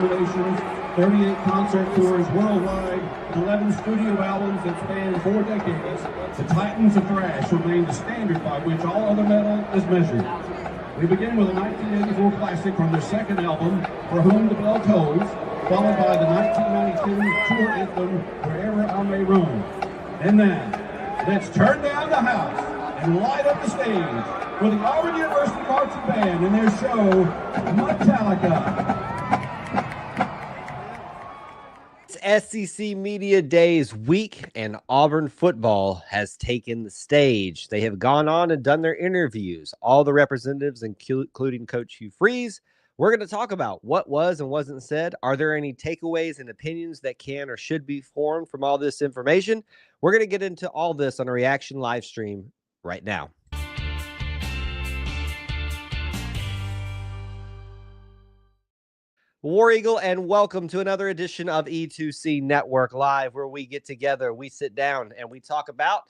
38 concert tours worldwide, 11 studio albums that span 4 decades, the Titans of Thrash remain the standard by which all other metal is measured. We begin with a 1984 classic from their second album, For Whom the Bell Tolls, followed by the 1992 tour anthem, Wherever I May Roam. And now, let's turn down the house and light up the stage with the Auburn University Marching Band and their show, Metallica. SEC Media Days week, and Auburn football has taken the stage. They have gone on and done their interviews. All the representatives, including Coach Hugh Freeze, we're going to talk about what was and wasn't said. Are there any takeaways and opinions that can or should be formed from all this information? We're going to get into all this on a reaction live stream right now. War Eagle, and welcome to another edition of E2C Network Live, where we get together, we sit down, and we talk about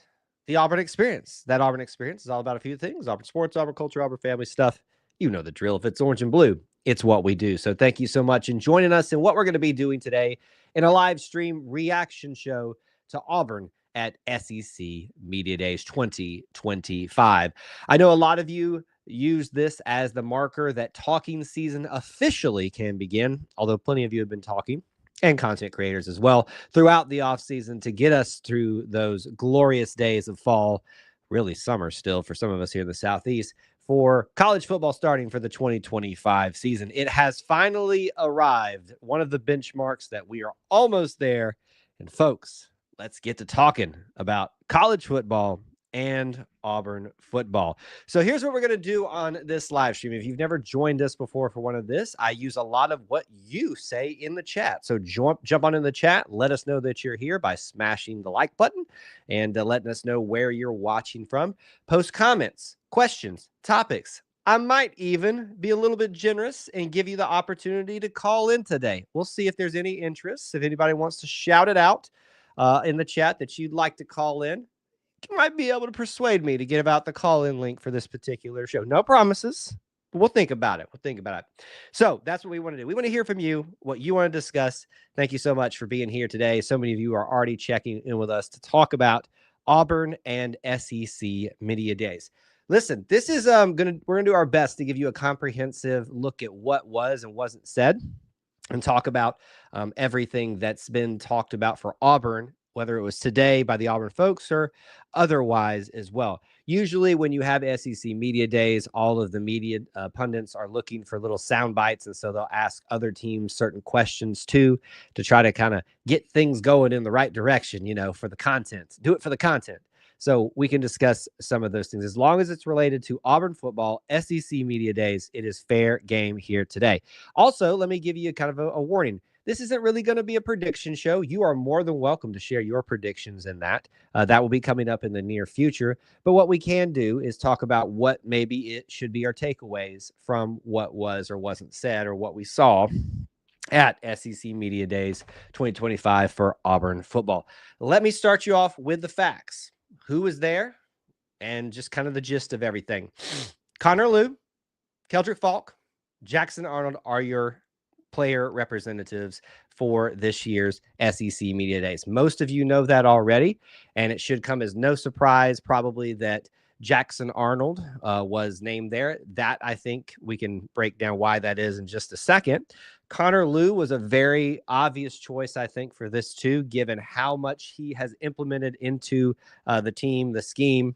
the Auburn experience. That Auburn experience is all about a few things: Auburn sports, Auburn culture, Auburn family stuff. You know the drill. If it's orange and blue, it's what we do. So thank you so much in joining us in what we're going to be doing today in a live stream reaction show to Auburn at SEC Media Days 2025. I know a lot of you use this as the marker that talking season officially can begin, although plenty of you have been talking, and content creators as well, throughout the offseason to get us through those glorious days of fall, really summer still for some of us here in the Southeast, for college football starting for the 2025 season. It has finally arrived, one of the benchmarks that we are almost there. And folks, let's get to talking about college football and Auburn football. So here's what we're going to do on this live stream. If you've never joined us before for one of this, I use a lot of what you say in the chat. So jump on in the chat. Let us know that you're here by smashing the like button and letting us know where you're watching from. Post comments, questions, topics. I might even be a little bit generous and give you the opportunity to call in today. We'll see if there's any interest. If anybody wants to shout it out in the chat that you'd like to call in, you might be able to persuade me to give out the call-in link for this particular show. No promises, but we'll think about it. So that's what we want to do. We want to hear from you, what you want to discuss. Thank you so much for being here today. So many of you are already checking in with us to talk about Auburn and SEC Media Days. Listen, this is we're gonna do our best to give you a comprehensive look at what was and wasn't said, and talk about everything that's been talked about for Auburn, whether it was today by the Auburn folks or otherwise as well. Usually when you have SEC Media Days, all of the media pundits are looking for little sound bites, and so they'll ask other teams certain questions too to try to kind of get things going in the right direction, for the content. Do it for the content. So we can discuss some of those things. As long as it's related to Auburn football, SEC Media Days, it is fair game here today. Also, let me give you kind of a warning. This isn't really going to be a prediction show. You are more than welcome to share your predictions in that. That will be coming up in the near future. But what we can do is talk about what maybe it should be our takeaways from what was or wasn't said, or what we saw at SEC Media Days 2025 for Auburn football. Let me start you off with the facts. Who was there and just kind of the gist of everything. Connor Lew, Keldrick Falk, Jackson Arnold are your player representatives for this year's SEC Media Days. Most of you know that already, and it should come as no surprise probably that Jackson Arnold was named there. That, I think we can break down why that is in just a second. Connor Lew was a very obvious choice, I think, for this too, given how much he has implemented into the team, the scheme,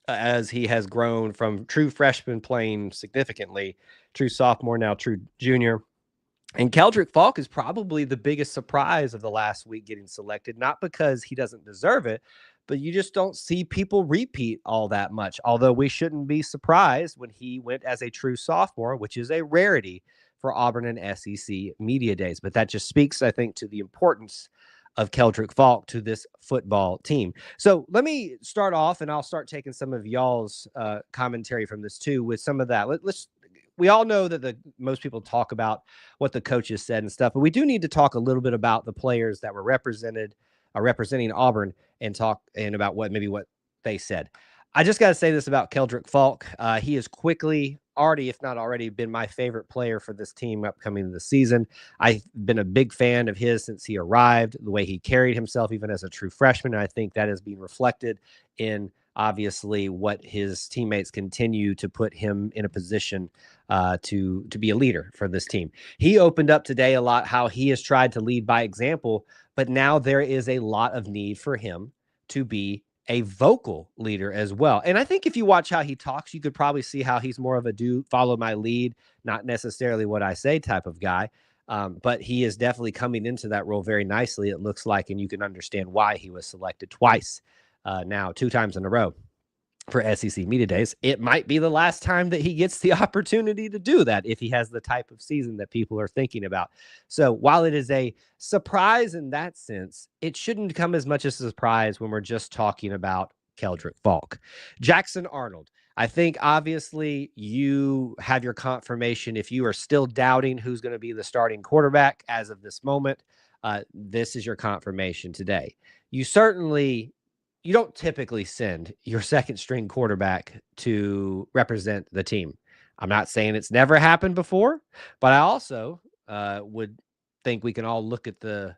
as he has grown from true freshman playing significantly, true sophomore, now true junior. And Keldrick Falk is probably the biggest surprise of the last week getting selected, not because he doesn't deserve it, but you just don't see people repeat all that much. Although we shouldn't be surprised when he went as a true sophomore, which is a rarity for Auburn and SEC Media Days. But that just speaks, I think, to the importance of Keldrick Falk to this football team. So let me start off, and I'll start taking some of y'all's commentary from this too with some of that. We all know that most people talk about what the coaches said and stuff, but we do need to talk a little bit about the players that were representing Auburn and talk about what they said. I just got to say this about Keldrick Falk. He has quickly already, if not already, been my favorite player for this team upcoming this season. I've been a big fan of his since he arrived, the way he carried himself, even as a true freshman. And I think that is being reflected in obviously what his teammates continue to put him in a position to be a leader for this team. He opened up today a lot how he has tried to lead by example, but now there is a lot of need for him to be a vocal leader as well. And I think if you watch how he talks, you could probably see how he's more of a do follow my lead, not necessarily what I say type of guy. But he is definitely coming into that role very nicely, it looks like, and you can understand why he was selected twice now, 2 times in a row for SEC Media Days. It might be the last time that he gets the opportunity to do that if he has the type of season that people are thinking about. So while it is a surprise in that sense, it shouldn't come as much as a surprise when we're just talking about Keldrick Falk. Jackson Arnold. I think obviously you have your confirmation. If you are still doubting who's going to be the starting quarterback as of this moment, this is your confirmation today. You don't typically send your second string quarterback to represent the team. I'm not saying it's never happened before, but I also would think we can all look at the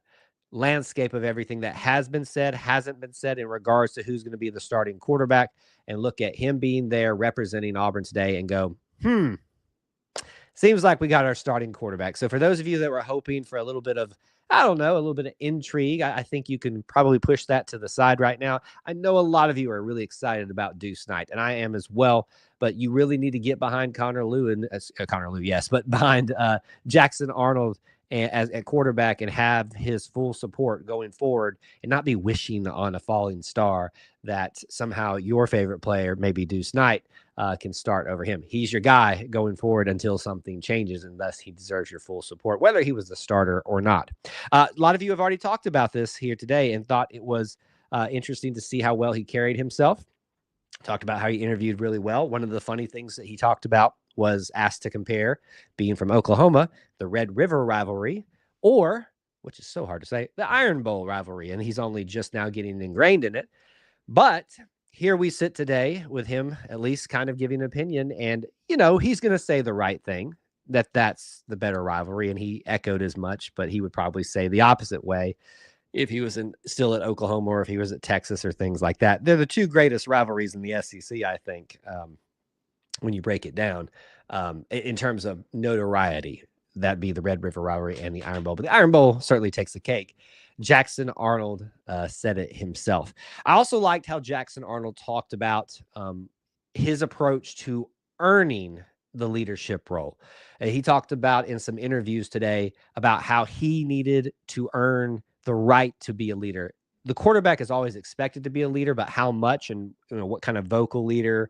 landscape of everything that has been said, hasn't been said in regards to who's going to be the starting quarterback, and look at him being there representing Auburn today and go, seems like we got our starting quarterback. So for those of you that were hoping for a little bit of, I don't know, a little bit of intrigue, I think you can probably push that to the side right now. I know a lot of you are really excited about Deuce Knight, and I am as well, but you really need to get behind Connor Lew, yes, but behind Jackson Arnold as at quarterback and have his full support going forward and not be wishing on a falling star that somehow your favorite player, maybe Deuce Knight, can start over him. He's your guy going forward until something changes, and thus he deserves your full support, whether he was the starter or not. A lot of you have already talked about this here today and thought it was interesting to see how well he carried himself. Talked about how he interviewed really well. One of the funny things that he talked about was asked to compare, being from Oklahoma, the Red River rivalry, or, which is so hard to say, the Iron Bowl rivalry. And he's only just now getting ingrained in it. But here we sit today with him at least kind of giving an opinion. And, you know, he's going to say the right thing, that's the better rivalry. And he echoed as much, but he would probably say the opposite way if he was still at Oklahoma or if he was at Texas or things like that. They're the two greatest rivalries in the SEC, I think, when you break it down, in terms of notoriety. That'd be the Red River rivalry and the Iron Bowl. But the Iron Bowl certainly takes the cake. Jackson Arnold said it himself. I also liked how Jackson Arnold talked about his approach to earning the leadership role. He talked about in some interviews today about how he needed to earn the right to be a leader. The quarterback is always expected to be a leader, but how much and what kind of vocal leader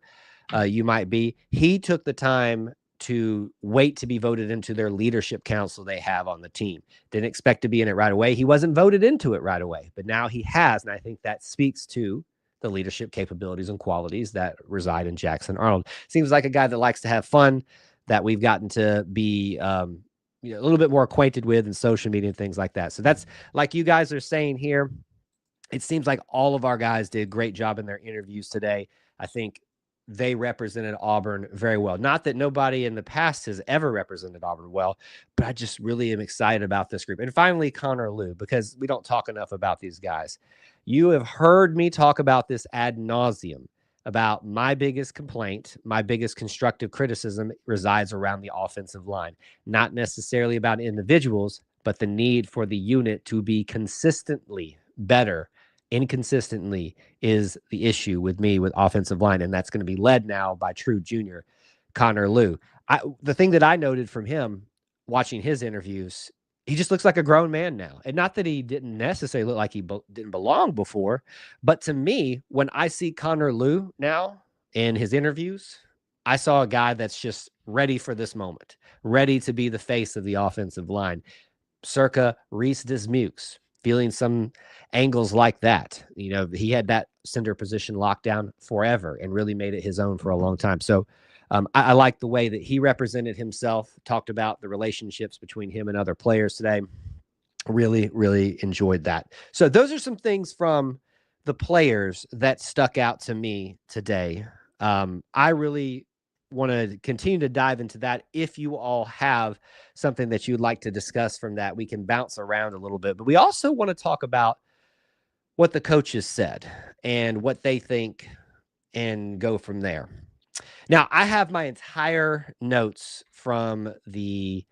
you might be. He took the time to wait to be voted into their leadership council they have on the team. Didn't expect to be in it right away. He wasn't voted into it right away, but now he has. And I think that speaks to the leadership capabilities and qualities that reside in Jackson Arnold. Seems like a guy that likes to have fun, that we've gotten to be a little bit more acquainted with in social media and things like that. So that's, like you guys are saying here, it seems like all of our guys did a great job in their interviews today. I think they represented Auburn very well. Not that nobody in the past has ever represented Auburn well, but I just really am excited about this group. And finally, Connor Lew, because we don't talk enough about these guys. You have heard me talk about this ad nauseum, about my biggest complaint, my biggest constructive criticism resides around the offensive line, not necessarily about individuals, but the need for the unit to be consistently better. Inconsistently is the issue with me with offensive line, and that's going to be led now by true junior Connor Lew. The thing that I noted from him watching his interviews, he just looks like a grown man now. And not that he didn't necessarily look like he didn't belong before, but to me, when I see Connor Lew now in his interviews, I saw a guy that's just ready for this moment, ready to be the face of the offensive line, circa Reese Dismukes, feeling some angles like that. He had that center position locked down forever and really made it his own for a long time. So I like the way that he represented himself, talked about the relationships between him and other players today. Really, really enjoyed that. So those are some things from the players that stuck out to me today. I really want to continue to dive into that. If you all have something that you'd like to discuss from that, we can bounce around a little bit. But we also want to talk about what the coaches said and what they think and go from there. Now, I have my entire notes from the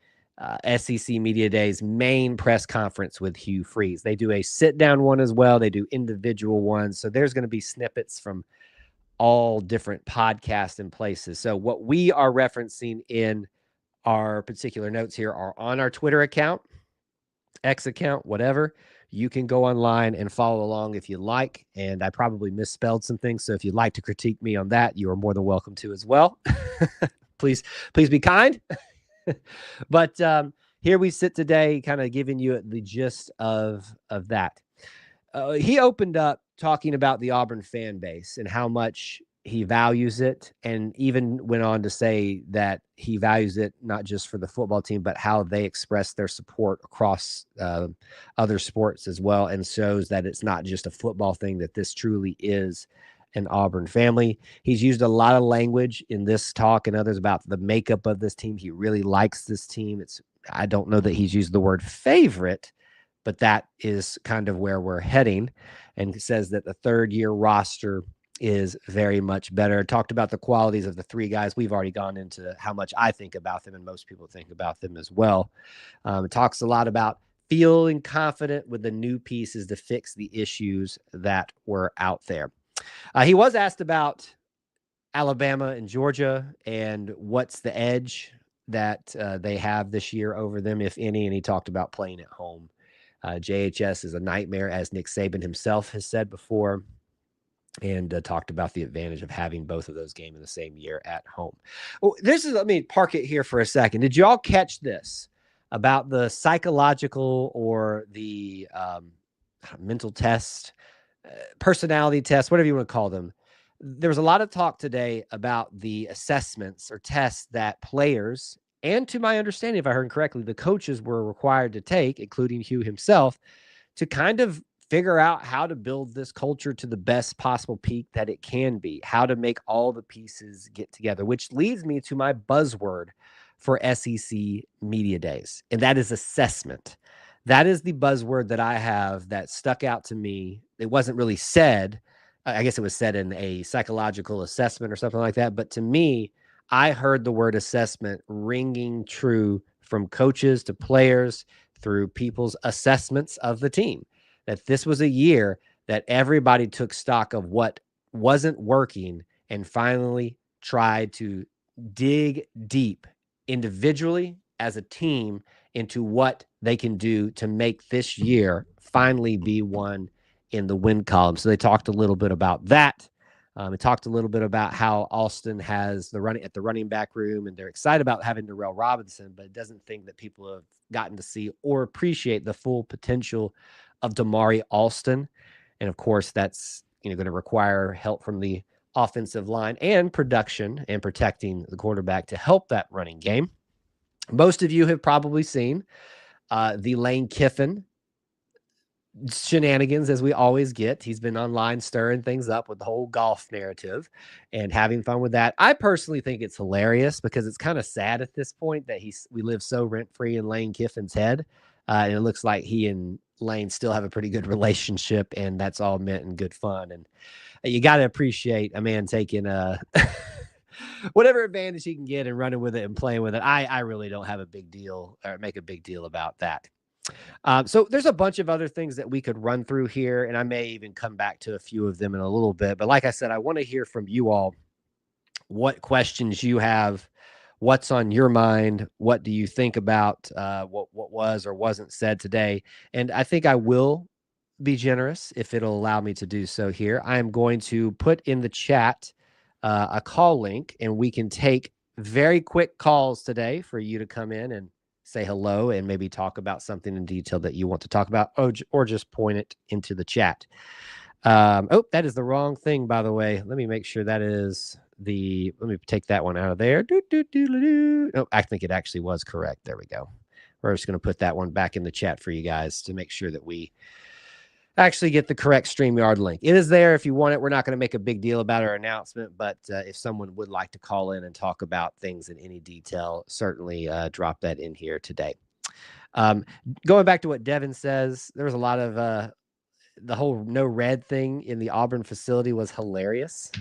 SEC Media Day's main press conference with Hugh Freeze. They do a sit-down one as well. They do individual ones. So there's going to be snippets from all different podcasts and places. So what we are referencing in our particular notes here are on our Twitter account, X account, whatever. You can go online and follow along if you like. And I probably misspelled some things. So if you'd like to critique me on that, you are more than welcome to as well. Please be kind. But here we sit today, kind of giving you the gist of that. He opened up talking about the Auburn fan base and how much he values it, and even went on to say that he values it not just for the football team, but how they express their support across other sports as well, and shows that it's not just a football thing, that this truly is an Auburn family. He's used a lot of language in this talk and others about the makeup of this team. He really likes this team. I don't know that he's used the word favorite, but that is kind of where we're heading, and says that the third-year roster is very much better. Talked about the qualities of the three guys. We've already gone into how much I think about them, and most people think about them as well. It talks a lot about feeling confident with the new pieces to fix the issues that were out there. He was asked about Alabama and Georgia and what's the edge that they have this year over them, if any, and he talked about playing at home. JHS is a nightmare, as Nick Saban himself has said before, and talked about the advantage of having both of those games in the same year at home. Oh, let me park it here for a second. Did y'all catch this about the psychological or the mental test, personality test, whatever you want to call them? There was a lot of talk today about the assessments or tests that players, and to my understanding, if I heard correctly, the coaches were required to take, including Hugh himself, to kind of figure out how to build this culture to the best possible peak that it can be, how to make all the pieces get together, which leads me to my buzzword for SEC Media Days, and that is assessment. That is the buzzword that I have that stuck out to me. It wasn't really said. I guess it was said in a psychological assessment or something like that. But to me, I heard the word assessment ringing true from coaches to players through people's assessments of the team, that this was a year that everybody took stock of what wasn't working and finally tried to dig deep individually as a team into what they can do to make this year finally be one in the win column. So they talked a little bit about that. It talked a little bit about how Alston has the running back room, and they're excited about having Darrell Robinson, but it doesn't think that people have gotten to see or appreciate the full potential of Damari Alston. And of course, that's going to require help from the offensive line and production and protecting the quarterback to help that running game. Most of you have probably seen the Lane Kiffin shenanigans, as we always get. He's been online stirring things up with the whole golf narrative and having fun with that. I personally think it's hilarious because it's kind of sad at this point that we live so rent-free in Lane Kiffin's head. And it looks like he and Lane still have a pretty good relationship, and that's all meant in good fun. And you got to appreciate a man taking whatever advantage he can get and running with it and playing with it. I really don't have a big deal or make a big deal about that. So there's a bunch of other things that we could run through here, and I may even come back to a few of them in a little bit. But like I said, I want to hear from you all what questions you have, what's on your mind, what do you think about what was or wasn't said today. And I think I will be generous if it'll allow me to do so here. I am going to put in the chat a call link, and we can take very quick calls today for you to come in and say hello and maybe talk about something in detail that you want to talk about, or just point it into the chat. Oh, that is the wrong thing, by the way. Let me make sure that is let me take that one out of there. Oh, I think it actually was correct. There we go. We're just going to put that one back in the chat for you guys to make sure that we actually get the correct StreamYard link. It is there if you want it. We're not going to make a big deal about our announcement, but if someone would like to call in and talk about things in any detail, certainly drop that in here today. Going back to what Devin says, there was a lot of the whole no red thing in the Auburn facility was hilarious.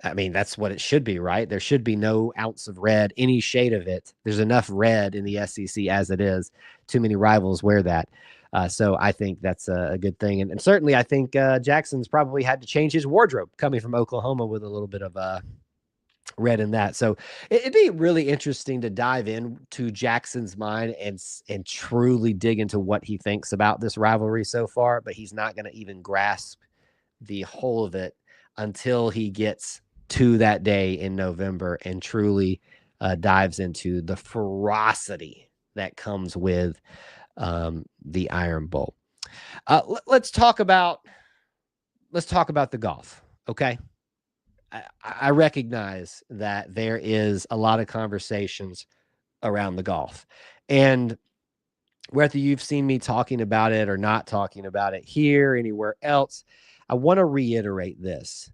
I mean, that's what it should be, right? There should be no ounce of red, any shade of it. There's enough red in the SEC as it is. Too many rivals wear that. So I think that's a good thing. And certainly I think Jackson's probably had to change his wardrobe coming from Oklahoma with a little bit of red in that. So it'd be really interesting to dive into Jackson's mind and truly dig into what he thinks about this rivalry so far, but he's not going to even grasp the whole of it until he gets to that day in November and truly dives into the ferocity that comes with the Iron Bowl. Let's talk about the golf. Okay. I recognize that there is a lot of conversations around the golf, and whether you've seen me talking about it or not talking about it here, anywhere else, I want to reiterate this.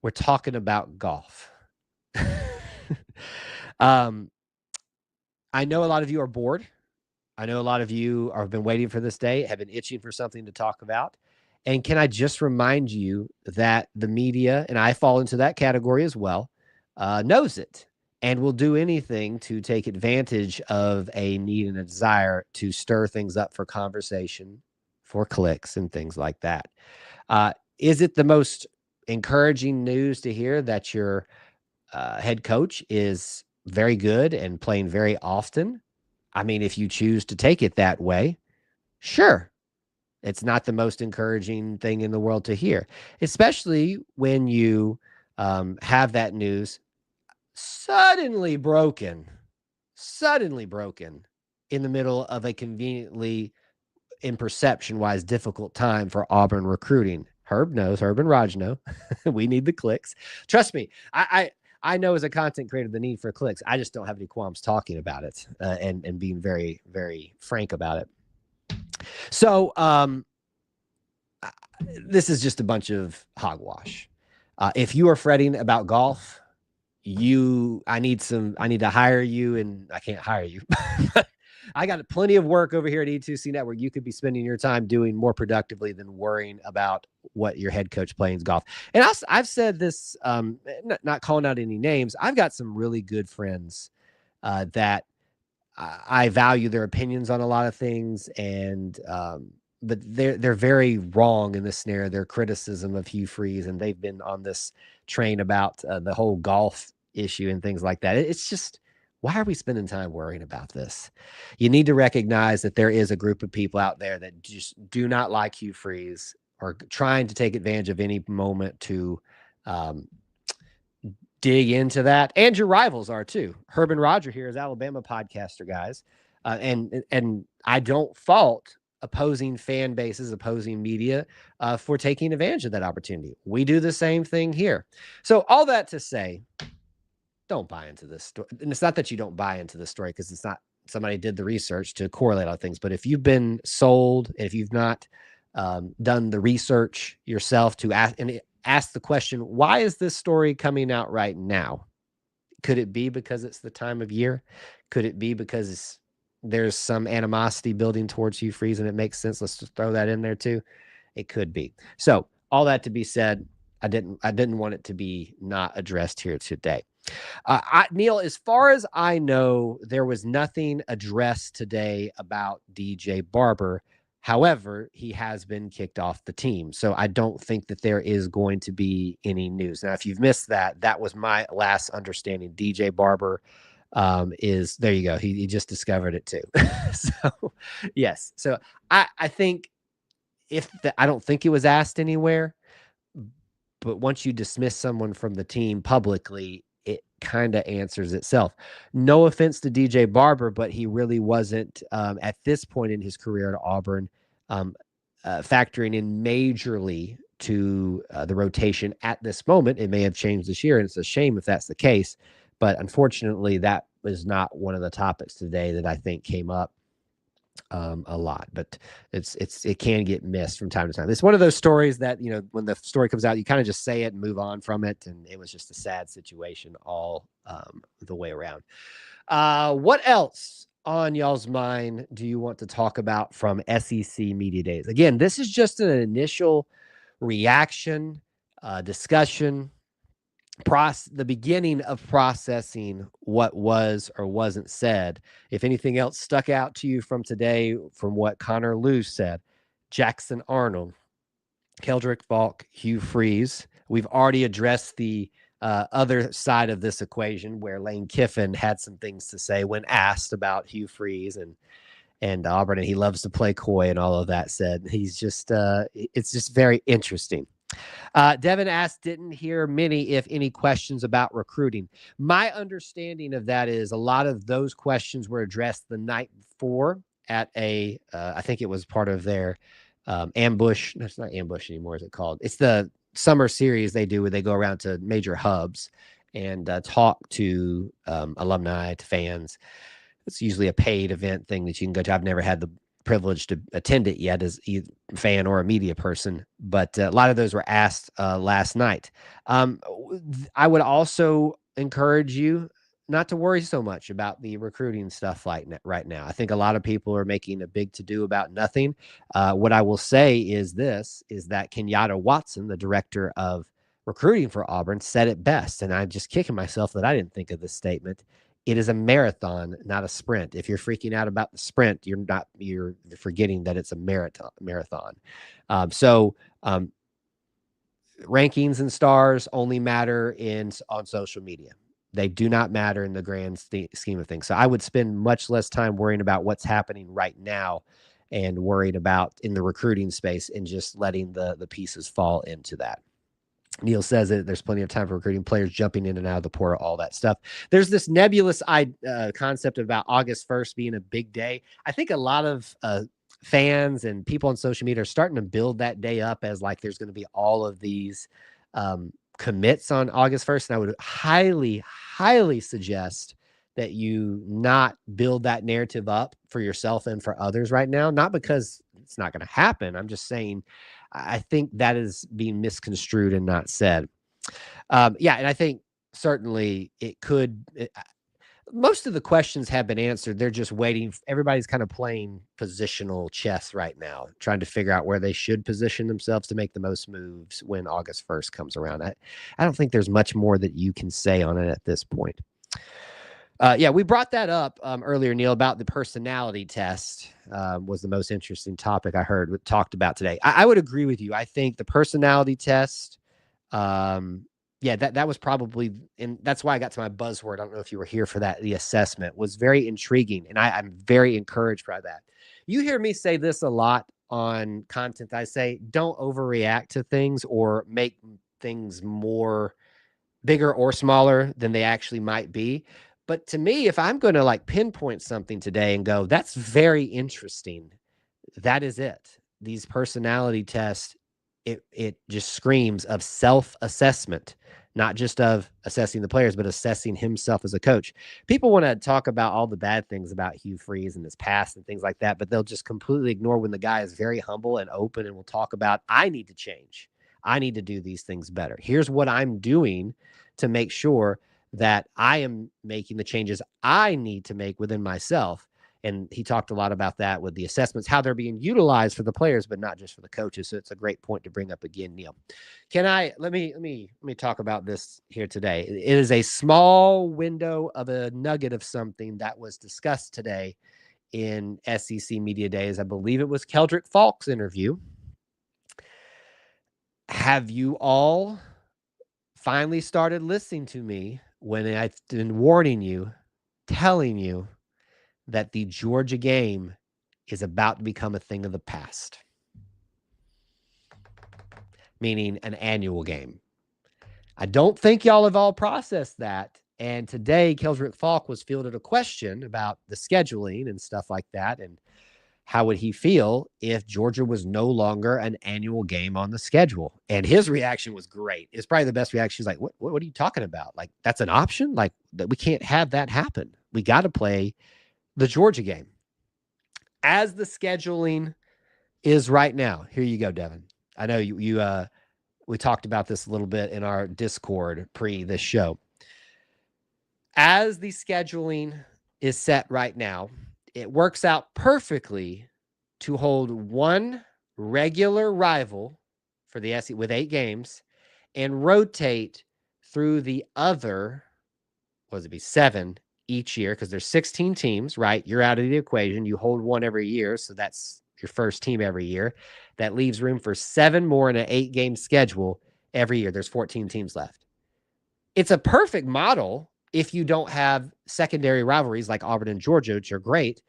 We're talking about golf. I know a lot of you are bored. I know a lot of you have been waiting for this day, have been itching for something to talk about. And can I just remind you that the media, and I fall into that category as well, knows it and will do anything to take advantage of a need and a desire to stir things up for conversation, for clicks, and things like that. Is it the most encouraging news to hear that your head coach is very good and playing very often? I mean, if you choose to take it that way, sure. It's not the most encouraging thing in the world to hear, especially when you have that news suddenly broken in the middle of a conveniently, in perception-wise, difficult time for Auburn recruiting. Herb and Raj know. We need the clicks. Trust me, I know as a content creator the need for clicks. I just don't have any qualms talking about it and being very, very frank about it. So this is just a bunch of hogwash. If you are fretting about golf, I need to hire you, and I can't hire you. I got plenty of work over here at E2C Network. You could be spending your time doing more productively than worrying about what your head coach plays golf. And I've said this, not calling out any names. I've got some really good friends that I value their opinions on a lot of things, and but they're very wrong in this snare. Their criticism of Hugh Freeze, and they've been on this train about the whole golf issue and things like that. It's just, why are we spending time worrying about this? You need to recognize that there is a group of people out there that just do not like Hugh Freeze or trying to take advantage of any moment to dig into that. And your rivals are too. Herb and Roger here is Alabama podcaster guys. And I don't fault opposing fan bases, opposing media for taking advantage of that opportunity. We do the same thing here. So all that to say, don't buy into this story. And it's not that you don't buy into the story, because it's not, somebody did the research to correlate on things. But if you've been sold, if you've not done the research yourself to ask the question, why is this story coming out right now? Could it be because it's the time of year? Could it be because there's some animosity building towards Hugh Freeze and it makes sense? Let's just throw that in there too. It could be. So all that to be said, I didn't want it to be not addressed here today. Neil, as far as I know, there was nothing addressed today about DJ Barber. However, he has been kicked off the team. So I don't think that there is going to be any news. Now, if you've missed that, that was my last understanding. DJ Barber is, there you go. He just discovered it too. So yes. So I think I don't think it was asked anywhere, but once you dismiss someone from the team publicly, it kind of answers itself. No offense to DJ Barber, but he really wasn't at this point in his career at Auburn factoring in majorly to the rotation at this moment. It may have changed this year, and it's a shame if that's the case. But unfortunately, that was not one of the topics today that I think came up a lot, but it can get missed from time to time. It's one of those stories that, when the story comes out, you kind of just say it and move on from it. And it was just a sad situation all the way around. What else on y'all's mind do you want to talk about from SEC Media Days? Again, this is just an initial reaction, discussion, the beginning of processing what was or wasn't said. If anything else stuck out to you from today, from what Connor Lew said, Jackson Arnold, Keldrick Falk, Hugh Freeze. We've already addressed the other side of this equation, where Lane Kiffin had some things to say when asked about Hugh Freeze and Auburn, and he loves to play coy and all of that said. He's just it's just very interesting. Devin asked, didn't hear many, if any, questions about recruiting. My understanding of that is a lot of those questions were addressed the night before at I think it was part of their ambush. No, it's not ambush anymore. Is it called? It's the summer series they do where they go around to major hubs and talk to alumni, to fans. It's usually a paid event thing that you can go to. I've never had the privilege to attend it yet as a fan or a media person, but a lot of those were asked last night. I would also encourage you not to worry so much about the recruiting stuff right now. I think a lot of people are making a big to-do about nothing. What I will say is that Kenyatta Watson, the director of recruiting for Auburn, said it best, and I'm just kicking myself that I didn't think of this statement. It is a marathon, not a sprint. If you're freaking out about the sprint, you're forgetting that it's a marathon. Rankings and stars only matter on social media. They do not matter in the grand scheme of things. So I would spend much less time worrying about what's happening right now and worried about in the recruiting space and just letting the pieces fall into that. Neil says that there's plenty of time for recruiting, players jumping in and out of the portal, all that stuff. There's this nebulous concept about August 1st being a big day. I think a lot of fans and people on social media are starting to build that day up as like there's going to be all of these commits on August 1st. And I would highly, highly suggest that you not build that narrative up for yourself and for others right now. Not because it's not going to happen. I'm just saying, I think that is being misconstrued and not said. And I think certainly it could. Most of the questions have been answered. They're just waiting. Everybody's kind of playing positional chess right now, trying to figure out where they should position themselves to make the most moves when August 1st comes around. I don't think there's much more that you can say on it at this point. We brought that up earlier, Neil, about the personality test was the most interesting topic I heard talked about today. I would agree with you. I think the personality test, that was probably, and that's why I got to my buzzword. I don't know if you were here for that. The assessment was very intriguing, and I'm very encouraged by that. You hear me say this a lot on content. I say, don't overreact to things or make things more bigger or smaller than they actually might be. But to me, if I'm going to like pinpoint something today and go, that's very interesting, that is it. These personality tests, it just screams of self-assessment, not just of assessing the players, but assessing himself as a coach. People want to talk about all the bad things about Hugh Freeze and his past and things like that, but they'll just completely ignore when the guy is very humble and open and will talk about, I need to change. I need to do these things better. Here's what I'm doing to make sure that I am making the changes I need to make within myself. And he talked a lot about that with the assessments, how they're being utilized for the players, but not just for the coaches. So it's a great point to bring up again, Neil. Let me talk about this here today. It is a small window of a nugget of something that was discussed today in SEC Media Days. I believe it was Keldrick Falk's interview. Have you all finally started listening to me when I've been warning you, telling you that the Georgia game is about to become a thing of the past? Meaning an annual game. I don't think y'all have all processed that. And today, Keldrick Falk was fielded a question about the scheduling and stuff like that. And how would he feel if Georgia was no longer an annual game on the schedule? And his reaction was great. It's probably the best reaction. He's like, what are you talking about? Like, that's an option? Like, that we can't have that happen. We got to play the Georgia game. As the scheduling is right now, here you go, Devin. I know we talked about this a little bit in our Discord pre this show. As the scheduling is set right now, it works out perfectly to hold one regular rival for the SEC with 8 games and rotate through the other, what does it be, 7 each year, because there's 16 teams, right? You're out of the equation. You hold one every year, so that's your first team every year. That leaves room for 7 more in an 8-game schedule every year. There's 14 teams left. It's a perfect model if you don't have secondary rivalries like Auburn and Georgia, which are great,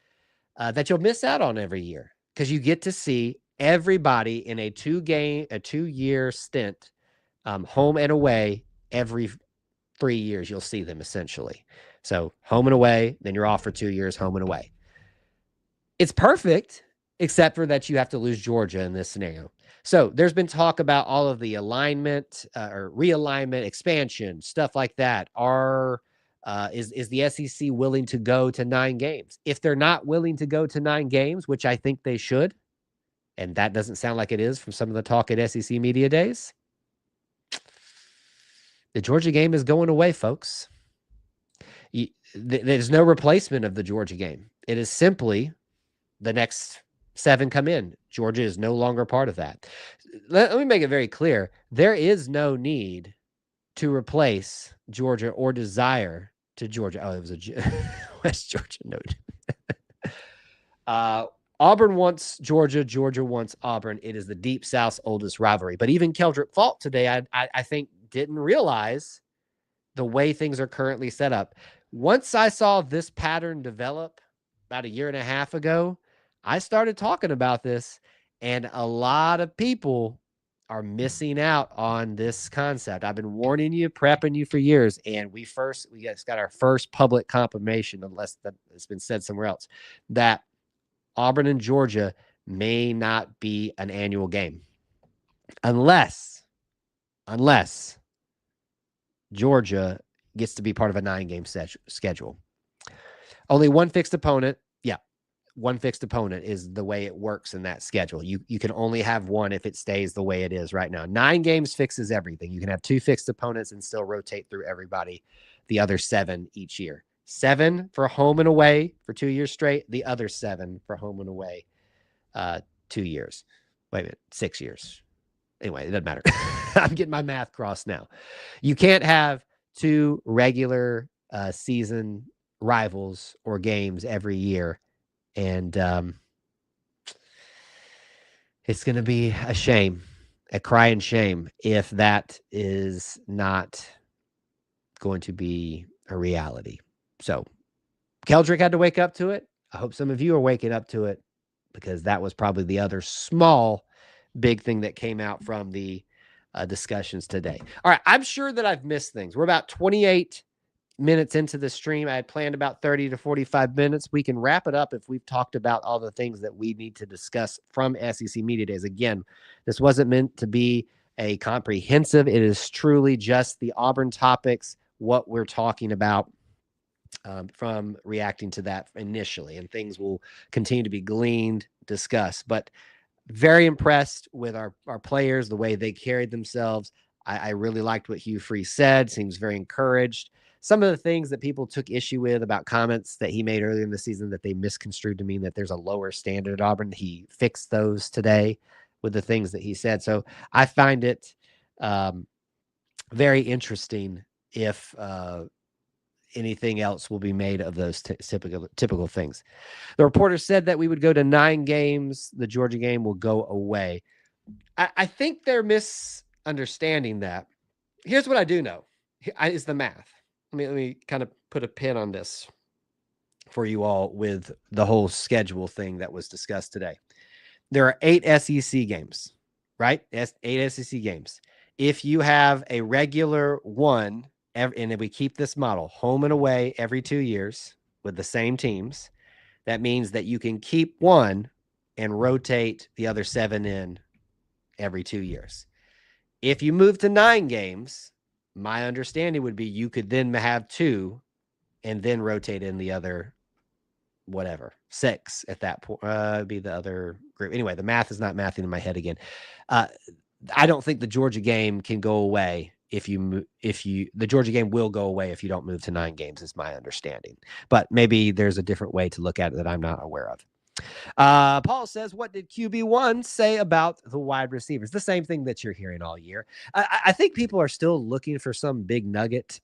that you'll miss out on every year, because you get to see everybody in a 2-year stint, home and away. Every 3 years you'll see them essentially. So home and away, then you're off for 2 years, home and away. It's perfect, except for that you have to lose Georgia in this scenario. So there's been talk about all of the alignment or realignment, expansion, stuff like that. Is the SEC willing to go to 9 games? If they're not willing to go to 9 games, which I think they should, and that doesn't sound like it is from some of the talk at SEC Media Days, the Georgia game is going away, folks. There's no replacement of the Georgia game. It is simply the next 7 come in. Georgia is no longer part of that. Let me make it very clear. There is no need to replace Georgia or desire to Georgia. Oh, it was a West Georgia note. Auburn wants Georgia. Georgia wants Auburn. It is the Deep South's oldest rivalry. But even Keldrick Fault today, I think, didn't realize the way things are currently set up. Once I saw this pattern develop about a year and a half ago, I started talking about this, and a lot of people are missing out on this concept. I've been warning you, prepping you for years, and we got our first public confirmation, unless that it's been said somewhere else, that Auburn and Georgia may not be an annual game unless Georgia gets to be part of a 9-game schedule. Only one fixed opponent. Yeah, one fixed opponent is the way it works in that schedule. You can only have one if it stays the way it is right now. 9 games fixes everything. You can have 2 fixed opponents and still rotate through everybody, the other 7 each year. 7 for home and away for 2 years straight. The other 7 for home and away 2 years. Wait a minute, 6 years. Anyway, it doesn't matter. I'm getting my math crossed now. You can't have 2 regular season rivals or games every year. And it's going to be a shame, a crying shame, if that is not going to be a reality. So Keldrick had to wake up to it. I hope some of you are waking up to it, because that was probably the other big thing that came out from the discussions today. All right. I'm sure that I've missed things. We're about 28 minutes into the stream. I had planned about 30 to 45 minutes. We can wrap it up if we've talked about all the things that we need to discuss from SEC Media Days. Again, this wasn't meant to be a comprehensive. It is truly just the Auburn topics, what we're talking about from reacting to that initially, and things will continue to be gleaned, discussed. But very impressed with our players, the way they carried themselves. I really liked what Hugh Freeze said. Seems very encouraged. Some of the things that people took issue with about comments that he made earlier in the season that they misconstrued to mean that there's a lower standard at Auburn, he fixed those today with the things that he said. So I find it very interesting if anything else will be made of those typical things. The reporter said that we would go to 9 games. The Georgia game will go away. I think they're misunderstanding that. Here's what I do know is the math. Let me kind of put a pin on this for you all with the whole schedule thing that was discussed today. There are 8 SEC games, right? 8 SEC games. If you have a regular one, and if we keep this model, home and away every 2 years with the same teams, that means that you can keep one and rotate the other 7 in every 2 years. If you move to 9 games, my understanding would be you could then have 2 and then rotate in the other whatever, 6 at that point. Be the other group. Anyway, the math is not mathing in my head again. I don't think the Georgia game can go away the Georgia game will go away if you don't move to 9 games, is my understanding. But maybe there's a different way to look at it that I'm not aware of. Paul says, what did QB1 say about the wide receivers? The same thing that you're hearing all year. I think people are still looking for some big nugget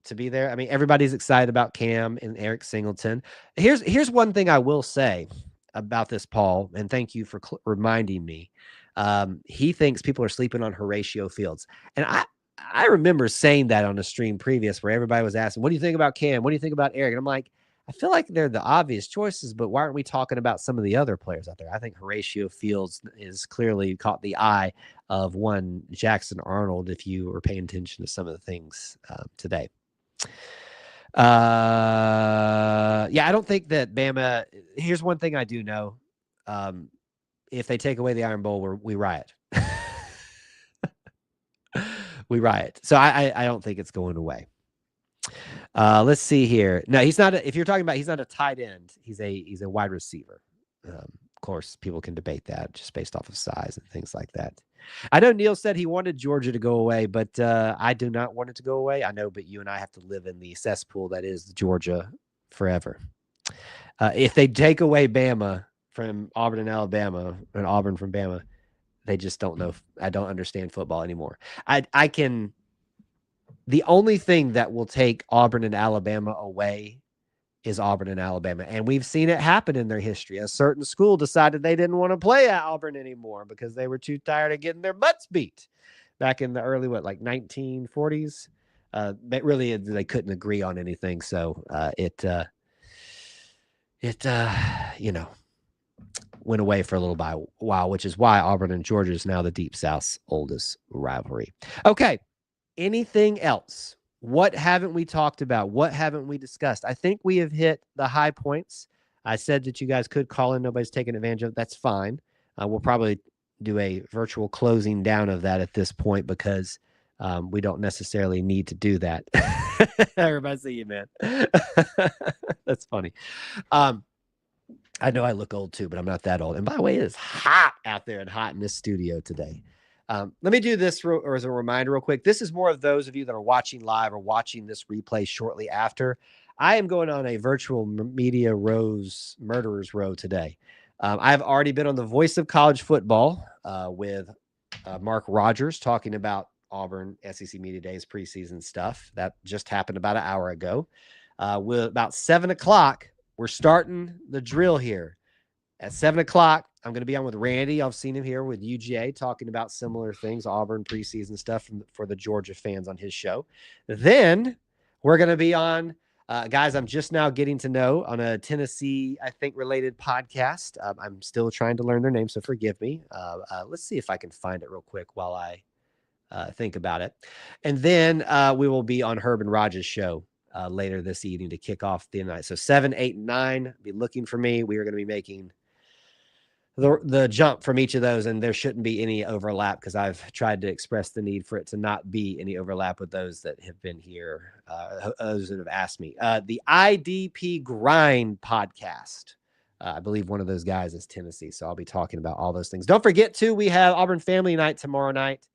to be there. I mean, everybody's excited about Cam and Eric Singleton. Here's one thing I will say about this, Paul, and thank you for reminding me. He thinks people are sleeping on Horatio Fields. And I remember saying that on a stream previous where everybody was asking, what do you think about Cam? What do you think about Eric? And I'm like, I feel like they're the obvious choices, but why aren't we talking about some of the other players out there? I think Horatio Fields is clearly caught the eye of one Jackson Arnold, if you were paying attention to some of the things today. Yeah, I don't think that Bama. Here's one thing I do know. If they take away the Iron Bowl, we riot. We riot. So I don't think it's going away. Let's see here. No, he's not. If you're talking about, he's not a tight end. He's a wide receiver. Of course, people can debate that just based off of size and things like that. I know Neil said he wanted Georgia to go away, but I do not want it to go away. I know, but you and I have to live in the cesspool that is Georgia forever. If they take away Bama from Auburn and Alabama and Auburn from Bama, they just don't know. I don't understand football anymore. I can. The only thing that will take Auburn and Alabama away is Auburn and Alabama. And we've seen it happen in their history. A certain school decided they didn't want to play at Auburn anymore because they were too tired of getting their butts beat back in the early, 1940s. But really, they couldn't agree on anything. So it went away for a little while, which is why Auburn and Georgia is now the Deep South's oldest rivalry. Okay. Anything else? What haven't we talked about? What haven't we discussed? I think we have hit the high points. I said that you guys could call in. Nobody's taking advantage of it. That's fine. We'll probably do a virtual closing down of that at this point because we don't necessarily need to do that. Everybody see you, man. That's funny. I know I look old too, but I'm not that old. And by the way, it is hot out there and hot in this studio today. Let me do this as a reminder real quick. This is more of those of you that are watching live or watching this replay shortly after. I am going on a virtual media murderer's row today. I've already been on the Voice of College Football with Mark Rogers talking about Auburn SEC Media Days preseason stuff. That just happened about an hour ago. With about 7 o'clock, we're starting the drill here. At 7 o'clock, I'm going to be on with Randy. I've seen him here with UGA talking about similar things, Auburn preseason stuff for the Georgia fans on his show. Then we're going to be on guys I'm just now getting to know on a Tennessee, I think, related podcast. I'm still trying to learn their names, so forgive me. Let's see if I can find it real quick while I think about it. And then we will be on Herb and Rogers' show later this evening to kick off the night. So 7, 8, and 9, be looking for me. We are going to be making the jump from each of those, and there shouldn't be any overlap because I've tried to express the need for it to not be any overlap with those that have been here, those that have asked me. The IDP Grind podcast. I believe one of those guys is Tennessee, so I'll be talking about all those things. Don't forget, too, we have Auburn Family Night tomorrow night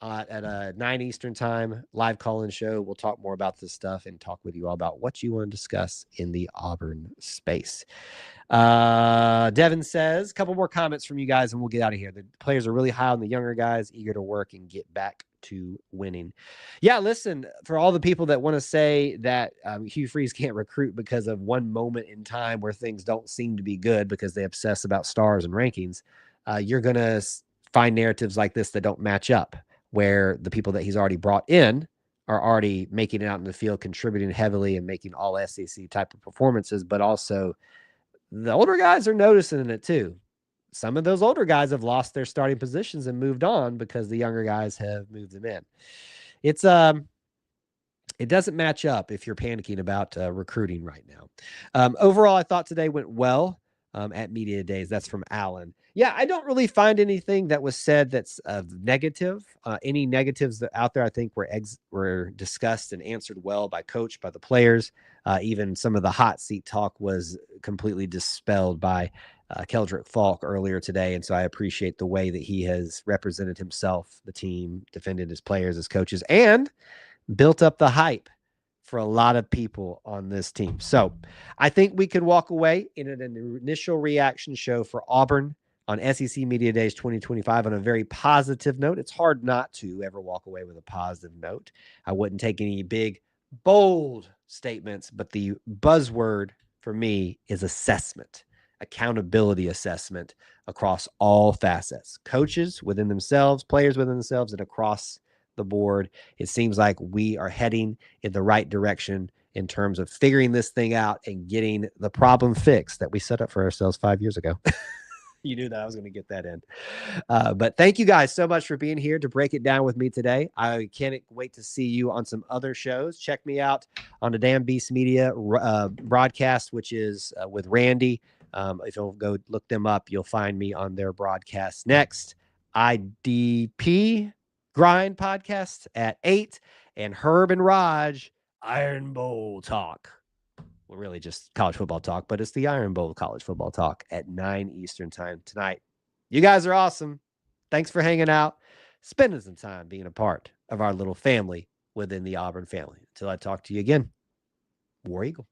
at 9 Eastern time, live call-in show. We'll talk more about this stuff and talk with you all about what you want to discuss in the Auburn space. Devin says, a couple more comments from you guys and we'll get out of here. The players are really high on the younger guys, eager to work and get back to winning. Yeah, listen, for all the people that want to say that Hugh Freeze can't recruit because of one moment in time where things don't seem to be good because they obsess about stars and rankings, you're going to find narratives like this that don't match up, where the people that he's already brought in are already making it out in the field, contributing heavily and making all SEC type of performances, but also the older guys are noticing it too. Some of those older guys have lost their starting positions and moved on because the younger guys have moved them in. It doesn't match up if you're panicking about recruiting right now. Overall, I thought today went well at Media Days. That's from Alan. Yeah, I don't really find anything that was said that's negative. Any negatives that out there, I think were discussed and answered well by coach, by the players. Even some of the hot seat talk was completely dispelled by Keldrick Falk earlier today, and so I appreciate the way that he has represented himself, the team, defended his players, his coaches, and built up the hype for a lot of people on this team. So I think we could walk away in an initial reaction show for Auburn on SEC Media Days 2025 on a very positive note. It's hard not to ever walk away with a positive note. I wouldn't take any big, bold statements, but the buzzword for me is assessment, accountability assessment across all facets, coaches within themselves, players within themselves, and across the board. It seems like we are heading in the right direction in terms of figuring this thing out and getting the problem fixed that we set up for ourselves 5 years ago. You knew that I was going to get that in. But thank you guys so much for being here to break it down with me today. I can't wait to see you on some other shows. Check me out on the Damn Beast Media broadcast, which is with Randy. If you'll go look them up, you'll find me on their broadcast next. IDP Grind podcast at 8, and Herb and Raj Iron Bowl talk. Well, really just college football talk, but it's the Iron Bowl college football talk at 9 Eastern time tonight. You guys are awesome. Thanks for hanging out, spending some time being a part of our little family within the Auburn family. Until I talk to you again, War Eagle.